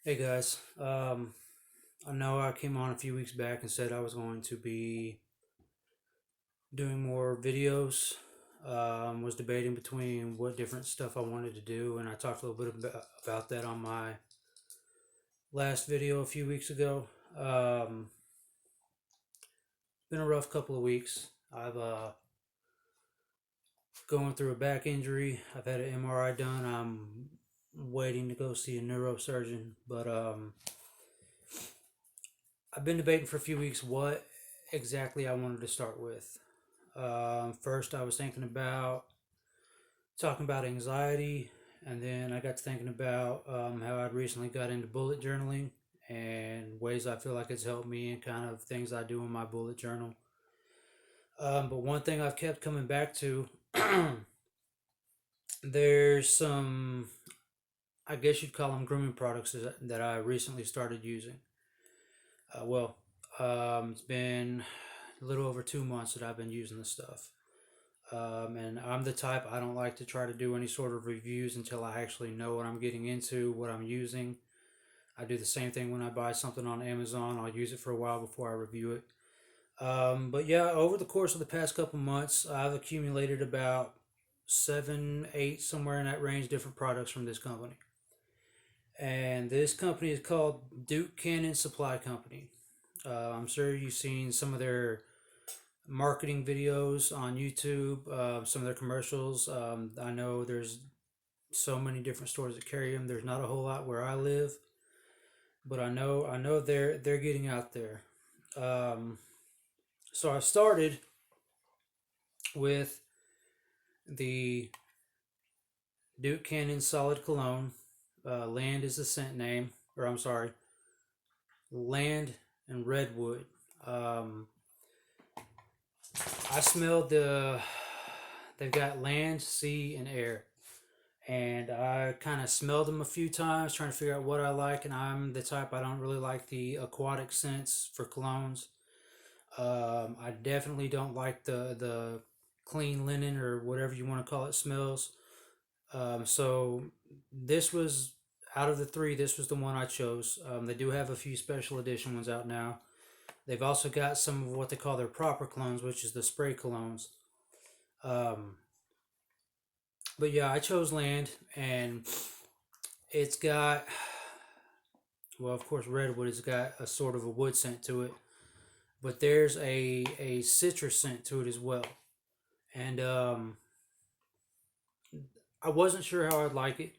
Hey guys, I know I came on a few weeks back and said I was going to be doing more videos. Was debating between what different stuff I wanted to do, and I talked a little bit about that on my last video a few weeks ago. Um, Been a rough couple of weeks. I've going through a back injury. I've had an MRI done. I'm waiting to go see a neurosurgeon, but I've been debating for a few weeks what exactly I wanted to start with. First, I was thinking about talking about anxiety, and then I got to thinking about how I'd recently got into bullet journaling and ways I feel like it's helped me and kind of things I do in my bullet journal. But one thing I've kept coming back to, there's some, I guess you'd call them grooming products that I recently started using. Well, it's been a little over 2 months that I've been using this stuff. And I'm the type, I don't like to try to do any sort of reviews until I actually know what I'm getting into, what I'm using. I do the same thing when I buy something on Amazon. I'll use it for a while before I review it. But yeah, over the course of the past couple months, I've accumulated about seven, eight, somewhere in that range, different products from this company. And this company is called Duke Cannon Supply Company. I'm sure you've seen some of their marketing videos on YouTube, some of their commercials. I know there's so many different stores that carry them. There's not a whole lot where I live, but I know they're getting out there. Um, so I started with the Duke Cannon Solid Cologne. Land is the scent name, or I'm sorry, Land and Redwood. Um, I smelled the. They've got land, sea, and air, and I kind of smelled them a few times, trying to figure out what I like. And I'm the type, I don't really like the aquatic scents for colognes. I definitely don't like the clean linen or whatever you want to call it smells. So this was out of the three. This was the one I chose. They do have a few special edition ones out now. They've also got some of what they call their proper colognes, which is the spray colognes. Um, but yeah, I chose land, and it's got, well, of course, redwood has got a sort of a wood scent to it, but there's a citrus scent to it as well. And I wasn't sure how I'd like it.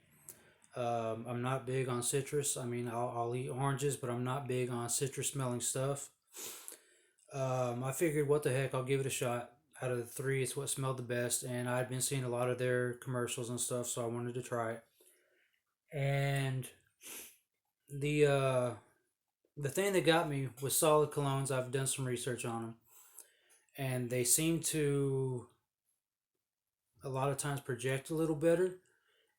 I'm not big on citrus. I mean, I'll eat oranges, but I'm not big on citrus smelling stuff. I figured, what the heck, I'll give it a shot. Out of the three, it's what smelled the best, and I'd been seeing a lot of their commercials and stuff, so I wanted to try it. And the uh, the thing that got me was solid colognes. I've done some research on them, and they seem to a lot of times project a little better,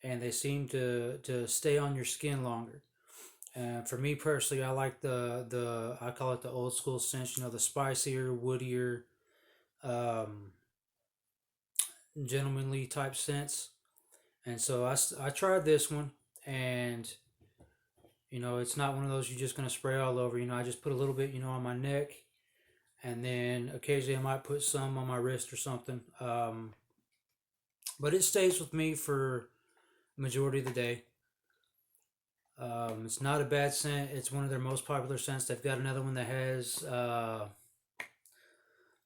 and they seem to stay on your skin longer. For me personally, I like the I call it the old school scent. You know, the spicier, woodier, um, gentlemanly type scents. And so I tried this one, and it's not one of those you're just gonna spray all over. I just put a little bit, on my neck, and then occasionally I might put some on my wrist or something. But it stays with me for the majority of the day. It's not a bad scent. It's one of their most popular scents. They've got another one that has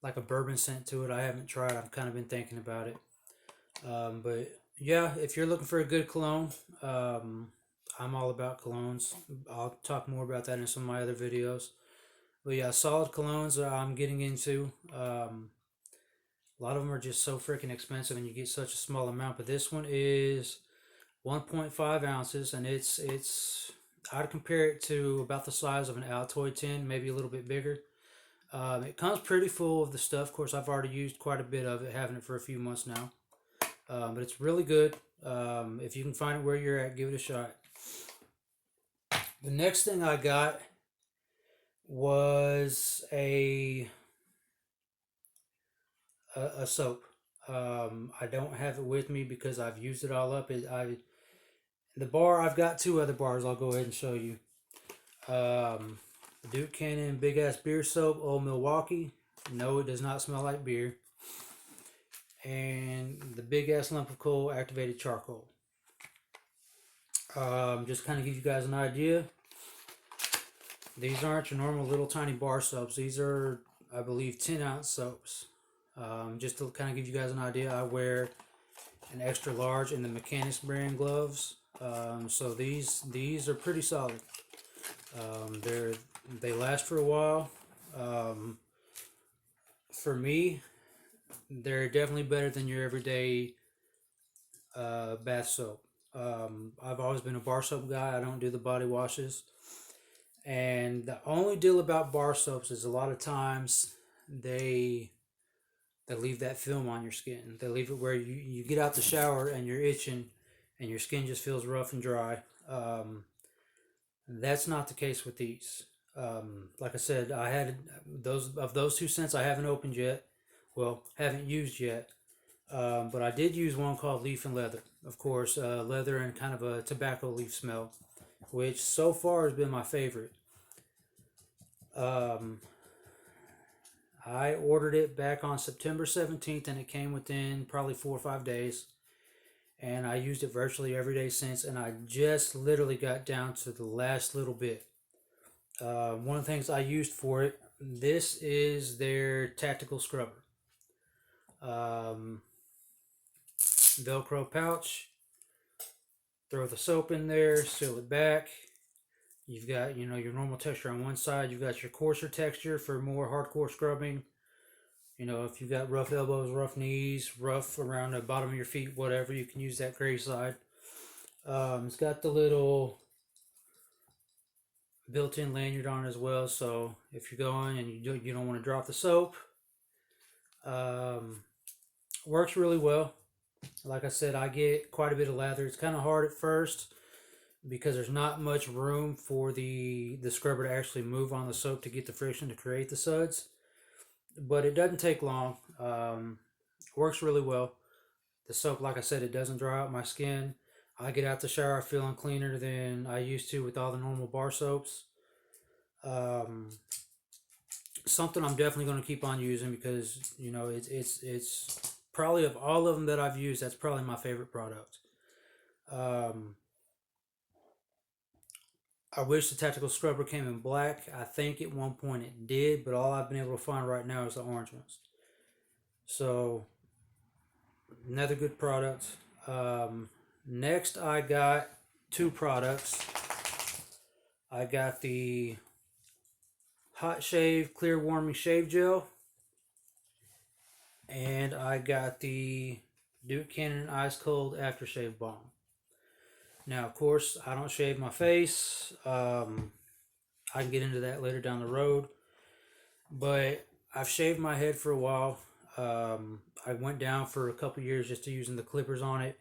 like a bourbon scent to it. I haven't tried. I've kind of been thinking about it. But yeah, if you're looking for a good cologne, I'm all about colognes. I'll talk more about that in some of my other videos. But yeah, solid colognes I'm getting into. A lot of them are just so freaking expensive, and you get such a small amount. But this one is 1.5 ounces, and it's I'd compare it to about the size of an Altoid tin, maybe a little bit bigger. It comes pretty full of the stuff. Of course, I've already used quite a bit of it, having it for a few months now. But it's really good. If you can find it where you're at, give it a shot. The next thing I got was a soap. I don't have it with me because I've used it all up. The bar, I've got two other bars. I'll go ahead and show you. Um, Duke Cannon Big Ass Beer Soap, Old Milwaukee. No, it does not smell like beer. And the Big Ass Lump of Coal Activated Charcoal. Just kind of give you guys an idea. These aren't your normal little tiny bar soaps. These are, I believe, 10-ounce soaps. Just to kind of give you guys an idea, I wear an extra large in the Mechanics brand gloves. So these are pretty solid. They last for a while. Um, for me, they're definitely better than your everyday bath soap. I've always been a bar soap guy. I don't do the body washes. And the only deal about bar soaps is a lot of times they they leave that film on your skin. They leave it where you get out the shower and you're itching and your skin just feels rough and dry. That's not the case with these. Like I said, I had those two scents I haven't opened yet. Well, haven't used yet. But I did use one called Leaf and Leather. Of course, leather and kind of a tobacco leaf smell, which so far has been my favorite. Um, I ordered it back on September 17th and it came within probably 4 or 5 days. And I used it virtually every day since, and I just literally got down to the last little bit. One of the things I used for it, this is their tactical scrubber. Um, Velcro pouch, throw the soap in there, seal it back. You've got, your normal texture on one side. You've got your coarser texture for more hardcore scrubbing. If you've got rough elbows, rough knees, rough around the bottom of your feet, whatever, you can use that gray side. It's got the little built-in lanyard on as well, so if you're going and you don't want to drop the soap, um, works really well. Like I said, I get quite a bit of lather. It's kind of hard at first because there's not much room for the scrubber to actually move on the soap to get the friction to create the suds, but it doesn't take long. Works really well. The soap, like I said, it doesn't dry out my skin. I get out the shower feeling cleaner than I used to with all the normal bar soaps. Um, Something I'm definitely going to keep on using because it's probably of all of them that I've used, that's probably my favorite product. Um, I wish the tactical scrubber came in black. I think at one point it did, but all I've been able to find right now is the orange ones. So another good product. Next, I got two products. I got the Hot Shave Clear Warming Shave Gel, and I got the Duke Cannon Ice Cold Aftershave Balm. Now, of course, I don't shave my face. I can get into that later down the road, but I've shaved my head for a while. I went down for a couple years just to using the clippers on it,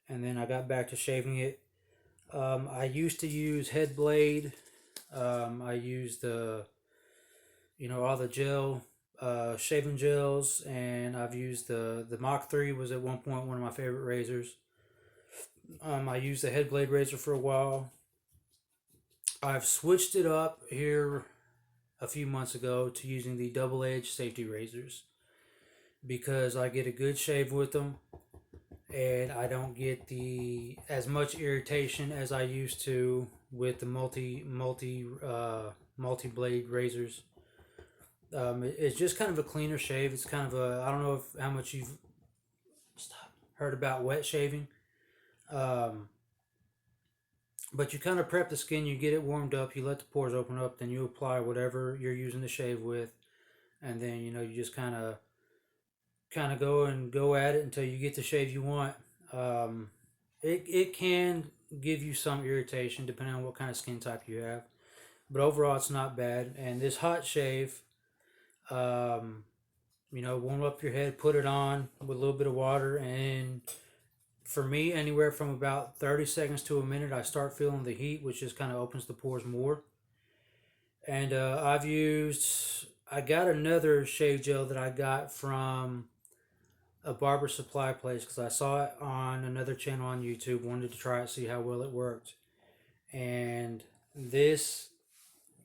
and then I got back to shaving it. I used to use Head Blade. I used all the gel, shaving gels, and I've used the Mach 3 was at one point one of my favorite razors. I used the Head Blade razor for a while. I've switched it up here a few months ago to using the double edged safety razors because I get a good shave with them and I don't get the as much irritation as I used to with the multi blade razors. It's just kind of a cleaner shave. It's kind of a, I don't know how much you've heard about wet shaving, um, but you kind of prep the skin. You get it warmed up. You let the pores open up. Then you apply whatever you're using to shave with, and then you just kind of go at it until you get the shave you want. Um, it can give you some irritation depending on what kind of skin type you have, but overall it's not bad. And this hot shave, um, warm up your head, put it on with a little bit of water, and for me, anywhere from about 30 seconds to a minute, I start feeling the heat, which just kind of opens the pores more. And I got another shave gel that I got from a barber supply place because I saw it on another channel on YouTube, wanted to try it, see how well it worked. And this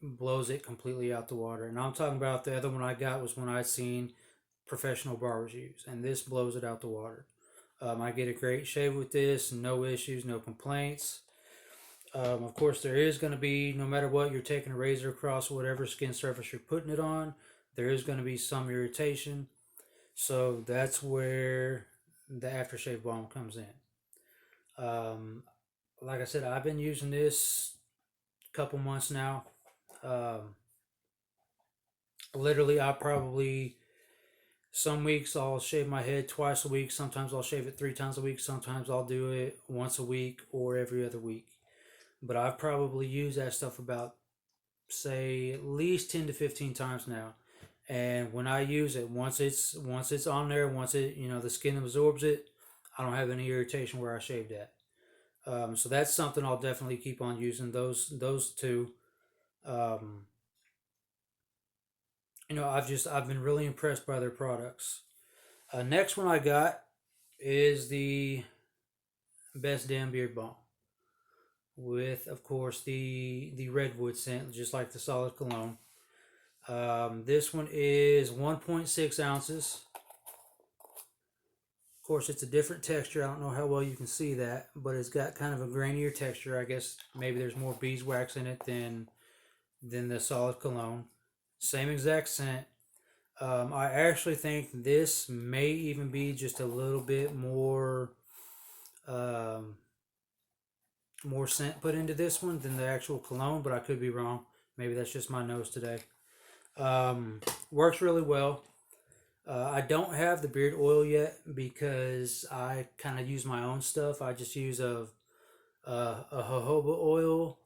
blows it completely out the water. And I'm talking about the other one I got was when I'd seen professional barbers use, and this blows it out the water. I get a great shave with this, no issues, no complaints. Of course, there is going to be, no matter what, you're taking a razor across whatever skin surface you're putting it on, there is going to be some irritation. So that's where the aftershave balm comes in. Um, like I said, I've been using this a couple months now. Um, Literally, I probably, some weeks I'll shave my head twice a week. Sometimes I'll shave it 3 times a week. Sometimes I'll do it once a week or every other week. But I've probably used that stuff about, say, at least 10 to 15 times now. And when I use it, once it's on there, once it, the skin absorbs it, I don't have any irritation where I shaved at. So that's something I'll definitely keep on using. Those two. Um, I've been really impressed by their products. Next one I got is the Best Damn Beard Balm with, of course, the redwood scent, just like the solid cologne. This one is 1.6 ounces. Of course, it's a different texture. I don't know how well you can see that, but it's got kind of a grainier texture. I guess maybe there's more beeswax in it than the solid cologne. Same exact scent. I actually think this may even be just a little bit um, more scent put into this one than the actual cologne, but I could be wrong. Maybe that's just my nose today. Um, Works really well. I don't have the beard oil yet because I kind of use my own stuff. I just use a jojoba oil.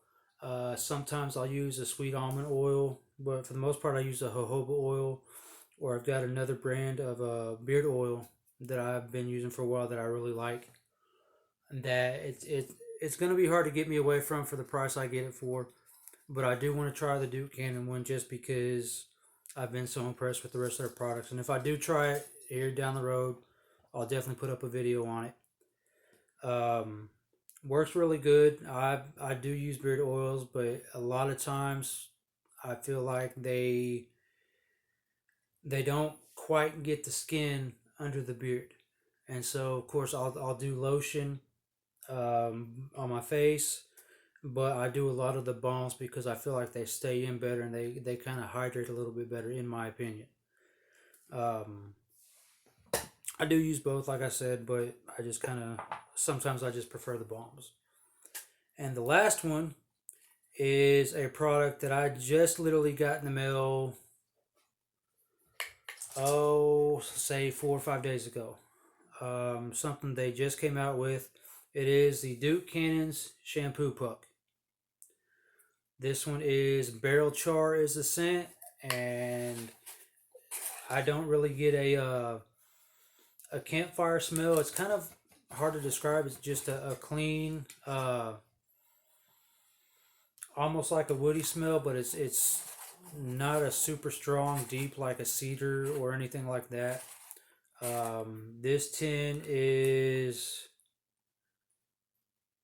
Sometimes I'll use a sweet almond oil, but for the most part, I use a jojoba oil. Or I've got another brand of beard oil that I've been using for a while that I really like. And that it's going to be hard to get me away from for the price I get it for. But I do want to try the Duke Cannon one just because I've been so impressed with the rest of their products. And if I do try it here down the road, I'll definitely put up a video on it. Works really good. I do use beard oils, but a lot of times I feel like they don't quite get the skin under the beard. And so, of course, I'll do lotion on my face, but I do a lot of the balms because I feel like they stay in better and they kind of hydrate a little bit better, in my opinion. Um, I do use both, like I said, but I just kind of, sometimes I just prefer the balms. And the last one is a product that I just literally got in the mail, say 4 or 5 days ago. Something they just came out with. It is the Duke Cannon's Shampoo Puck. This one is barrel char is the scent, and I don't really get a campfire smell. It's kind of hard to describe. It's just a clean, almost like a woody smell, but it's not a super strong, deep like a cedar or anything like that. This tin is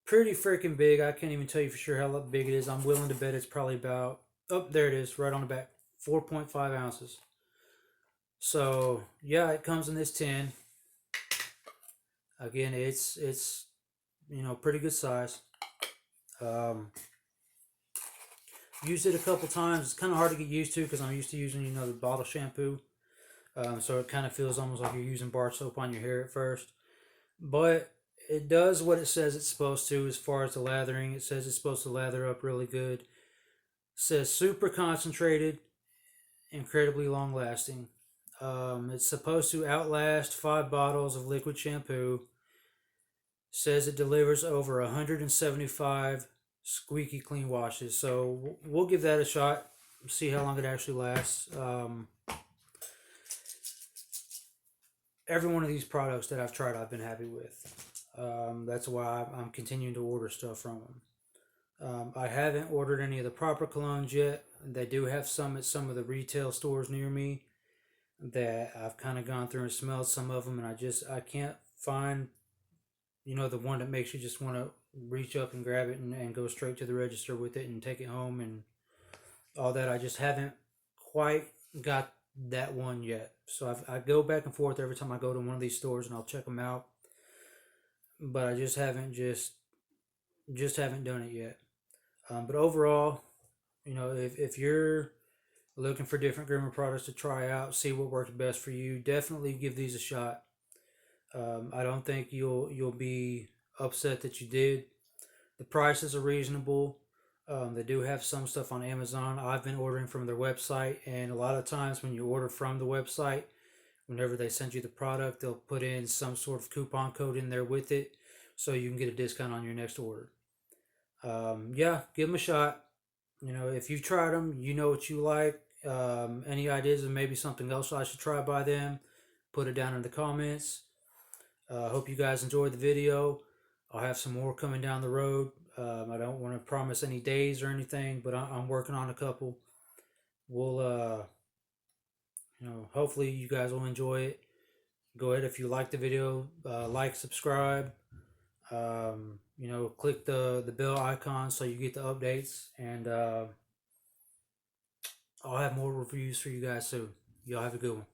pretty freaking big. I can't even tell you for sure how big it is. I'm willing to bet it's probably about, oh, there it is, right on the back, 4.5 ounces. So yeah, it comes in this tin. Again, it's pretty good size. Um, Used it a couple times. It's kind of hard to get used to because I'm used to using the bottle shampoo. So it kind of feels almost like you're using bar soap on your hair at first. But it does what it says it's supposed to as far as the lathering. It says it's supposed to lather up really good. It says super concentrated, incredibly long lasting. It's supposed to outlast 5 bottles of liquid shampoo. Says it delivers over 175 squeaky clean washes. So we'll give that a shot. See how long it actually lasts. Every one of these products that I've tried, I've been happy with. That's why I'm continuing to order stuff from them. I haven't ordered any of the proper colognes yet. They do have some at some of the retail stores near me that I've kind of gone through and smelled some of them, and I can't find the one that makes you just want to reach up and grab it and go straight to the register with it and take it home all that. I just haven't quite got that one yet. So I go back and forth every time I go to one of these stores and I'll check them out, but I just haven't done it yet. But overall, if you're looking for different grooming products to try out, see what works best for you, definitely give these a shot. I don't think you'll be upset that you did. The prices are reasonable. They do have some stuff on Amazon. I've been ordering from their website, and a lot of times when you order from the website, whenever they send you the product, they'll put in some sort of coupon code in there with it, so you can get a discount on your next order. Yeah, give them a shot. If you've tried them, you know what you like. Any ideas of maybe something else I should try by them, put it down in the comments. Hope you guys enjoyed the video. I'll have some more coming down the road. I don't want to promise any days or anything, but I'm working on a couple. We'll, hopefully you guys will enjoy it. Go ahead if you like the video, like, subscribe. Click the bell icon so you get the updates, and I'll have more reviews for you guys soon. Y'all have a good one.